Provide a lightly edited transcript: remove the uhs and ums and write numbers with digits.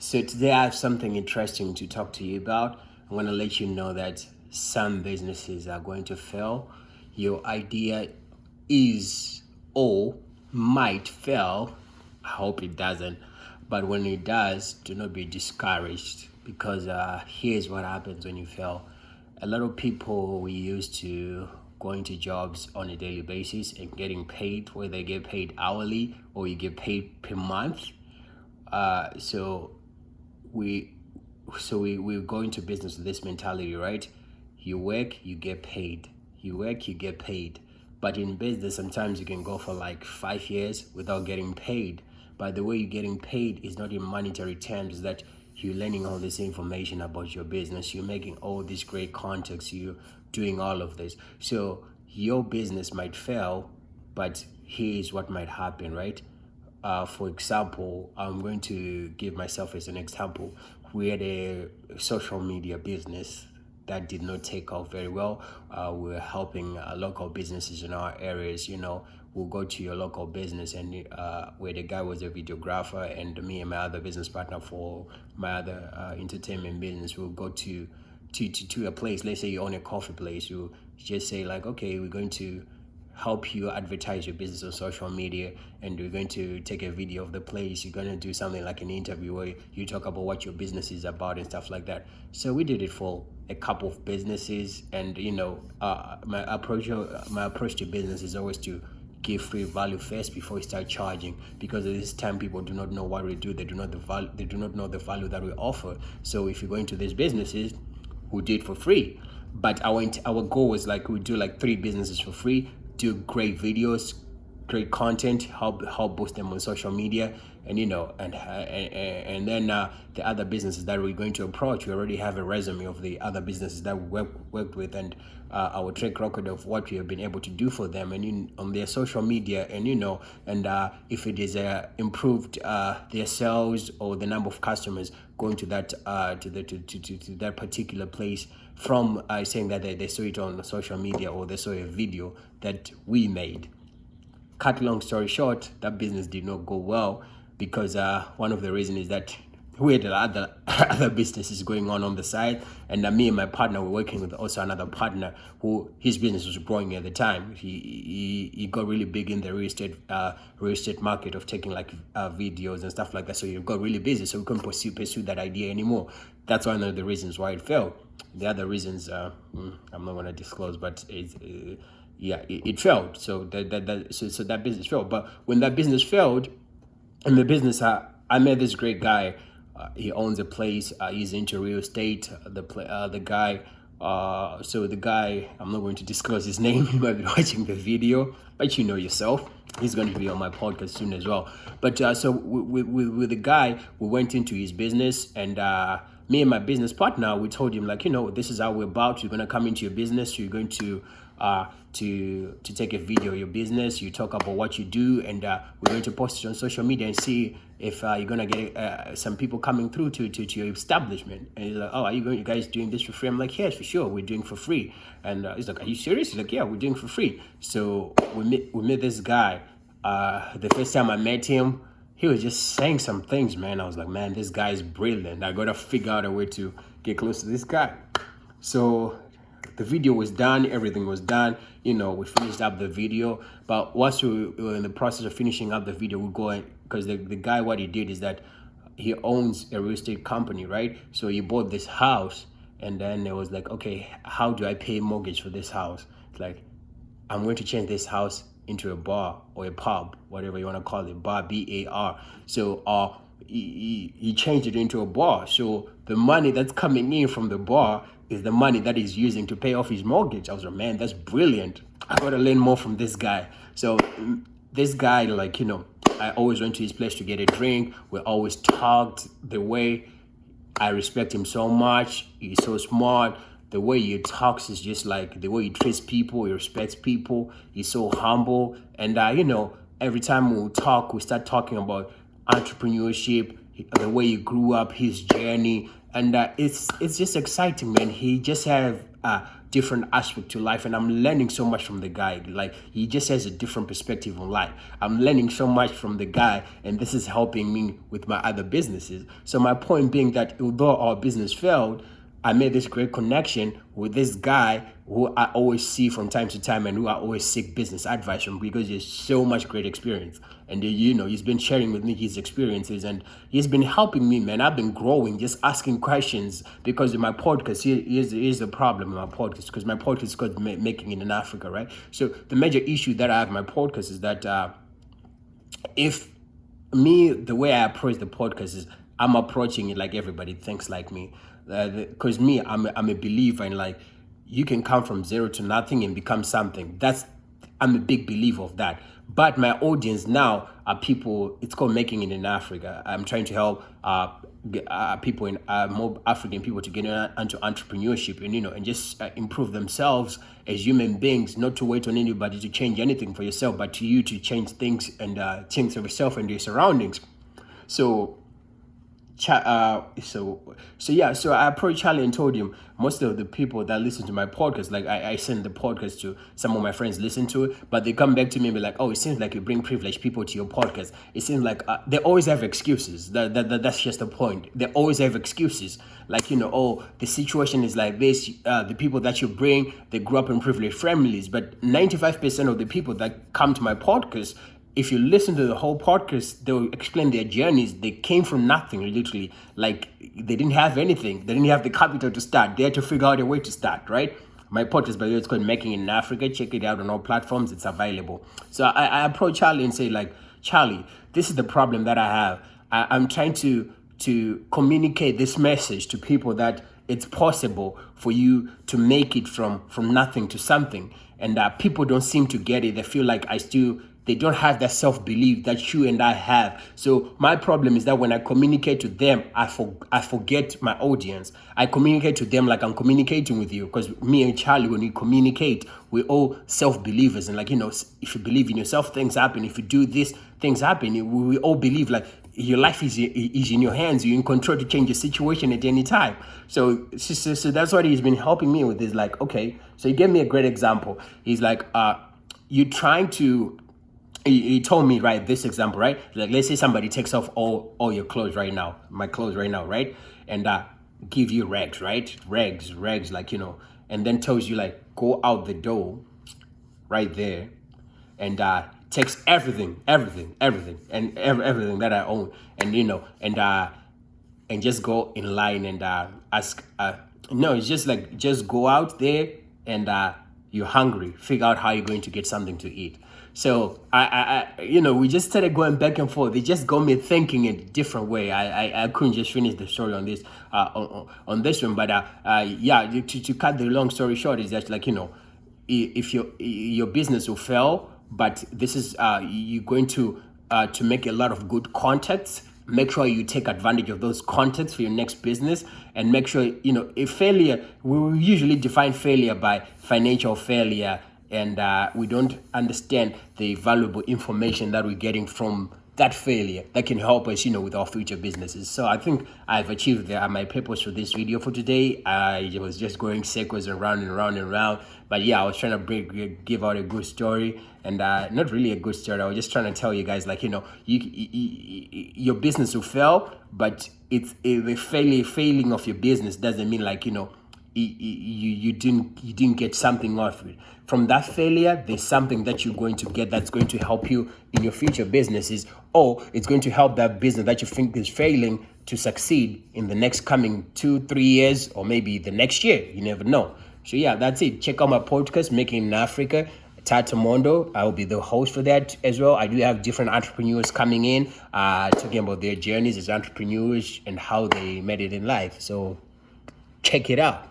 So today I have something interesting to talk to you about. I'm going to let you know that some businesses are going to fail. Your idea is or might fail. I hope it doesn't. But when it does, do not be discouraged because here's what happens when you fail. A lot of people we used to going to jobs on a daily basis and getting paid, where they get paid hourly or you get paid per month. So we go into business with this mentality, right? You work, you get paid. You work, you get paid. But in business, sometimes you can go for like 5 years without getting paid. But the way you're getting paid is not in monetary terms, that you're learning all this information about your business, you're making all these great contacts, you're doing all of this. So your business might fail, but here's what might happen, right? For example, I'm going to give myself as an example. We had a social media business that did not take off very well. We were helping local businesses in our areas. We'll go to your local business and where the guy was a videographer, and me and my other business partner for my other entertainment business, we'll go to a place. Let's say you own a coffee place. You just say like, okay, we're going to help you advertise your business on social media, and we're going to take a video of the place. You're going to do something like an interview where you talk about what your business is about and stuff like that. So we did it for a couple of businesses, and my approach to business is always to give free value first before we start charging, because at this time people do not know what we do. They do not know the value that we offer. So if you go into these businesses, we do it for free. But our goal was like we do like 3 businesses for free, do great videos, great content, help boost them on social media, and then the other businesses that we're going to approach, we already have a resume of the other businesses that we worked with, and our track record of what we have been able to do for them, and on their social media, and if it is improved their sales or the number of customers going to that to that particular place from saying that they saw it on social media or they saw a video that we made. Cut long story short, that business did not go well because one of the reasons is that we had other businesses going on the side, and me and my partner were working with also another partner who his business was growing at the time. He got really big in the real estate market of taking like videos and stuff like that. So he got really busy, so we couldn't pursue that idea anymore. That's one of the reasons why it failed. The other reasons I'm not going to disclose, but it failed. So that business failed. But when that business failed, in the business, I met this great guy. He owns a place. He's into real estate. The guy. So the guy, I'm not going to disclose his name. You might be watching the video, but you know yourself. He's going to be on my podcast soon as well. But so with the guy, we went into his business, and me and my business partner, we told him like, this is how we're about. You're going to come into your business. You're going to take a video of your business. You talk about what you do, and we're going to post it on social media and see if you're going to get some people coming through to your establishment. And he's like, oh, are you guys doing this for free? I'm like, yes, for sure, we're doing for free. And he's like, are you serious? He's like, yeah, we're doing for free. So we met this guy. The first time I met him, he was just saying some things, man. I was like, man, this guy is brilliant. I got to figure out a way to get close to this guy. So the video was done, everything was done. We finished up the video. But once we were in the process of finishing up the video, we go in, because the guy, what he did is that he owns a real estate company, right? So he bought this house, and then it was like, okay, how do I pay mortgage for this house? It's like, I'm going to change this house into a bar or a pub, whatever you want to call it, bar, B-A-R. So he changed it into a bar. So the money that's coming in from the bar is the money that he's using to pay off his mortgage. I was like, man, that's brilliant. I got to learn more from this guy. So this guy, I always went to his place to get a drink. We always talked the way I respect him so much. He's so smart. The way he talks is just like the way he treats people. He respects people. He's so humble. And, every time we talk, we start talking about entrepreneurship, the way he grew up, his journey. And it's just exciting, man. He just have different aspect to life, and I'm learning so much from the guy. Like, he just has a different perspective on life. I'm learning so much from the guy, and this is helping me with my other businesses. So my point being that although our business failed, I made this great connection with this guy who I always see from time to time and who I always seek business advice from, because he has so much great experience. And he's been sharing with me his experiences, and he's been helping me, man. I've been growing, just asking questions, because in my podcast, here's the problem in my podcast, because my podcast is called Making It in Africa, right? So the major issue that I have in my podcast is that the way I approach the podcast is I'm approaching it like everybody thinks like me. Because I'm a believer in, like, you can come from zero to nothing and become something. I'm a big believer of that. But my audience now are people. It's called Making It in Africa. I'm trying to help people in more African people to get into entrepreneurship and just improve themselves as human beings. Not to wait on anybody to change anything for yourself, but to you to change things and change yourself and your surroundings. So I approached Charlie and told him, most of the people that listen to my podcast, like, I send the podcast to some of my friends, listen to it, but they come back to me and be like, oh, it seems like you bring privileged people to your podcast. It seems like they always have excuses. That's just the point. They always have excuses. Like, oh, the situation is like this. The people that you bring, they grew up in privileged families. But 95% of the people that come to my podcast, if you listen to the whole podcast, they'll explain their journeys. They came from nothing, literally. Like, they didn't have anything. They didn't have the capital to start. They had to figure out a way to start, right? My podcast, by the way, it's called Making It in Africa. Check it out on all platforms. It's available. So I approach Charlie and say, like, Charlie, this is the problem that I have. I'm trying to communicate this message to people that it's possible for you to make it from nothing to something. And people don't seem to get it. They feel like they don't have that self-belief that you and I have. So my problem is that when I communicate to them, I forget my audience. I communicate to them like I'm communicating with you, because me and Charlie, when we communicate, we're all self-believers. And, like, if you believe in yourself, things happen. If you do this, things happen. We all believe, like, your life is in your hands. You're in control to change your situation at any time. So that's what he's been helping me with. Is like, okay, so he gave me a great example. He's like, you're trying to... He told me, right, this example, right? Like, let's say somebody takes off all your clothes right now, my clothes right now, right? And give you rags, right? Rags, like, and then tells you, like, go out the door right there and takes everything, and everything that I own, and just go in line and ask. No, it's just like, just go out there and you're hungry. Figure out how you're going to get something to eat. So we just started going back and forth. It just got me thinking in a different way. I couldn't just finish the story on this on this one, but to cut the long story short, is that, like, if your business will fail, but this is you're going to make a lot of good contacts. Make sure you take advantage of those contacts for your next business, and make sure, if failure, we usually define failure by financial failure, and we don't understand the valuable information that we're getting from that failure that can help us, with our future businesses. So I think I've achieved my purpose for this video for today. I was just going circles and round and round and round. But yeah, I was trying to give out a good story, and not really a good story. I was just trying to tell you guys, like, your business will fail, but it's the failing of your business doesn't mean, like, you didn't get something out of it. From that failure, there's something that you're going to get that's going to help you in your future businesses, or it's going to help that business that you think is failing to succeed in the next coming 2-3 years, or maybe the next year. You never know. So yeah, that's it. Check out my podcast, Making It in Africa. Tata Mondo, I will be the host for that as well. I do have different entrepreneurs coming in, talking about their journeys as entrepreneurs and how they made it in life. So check it out.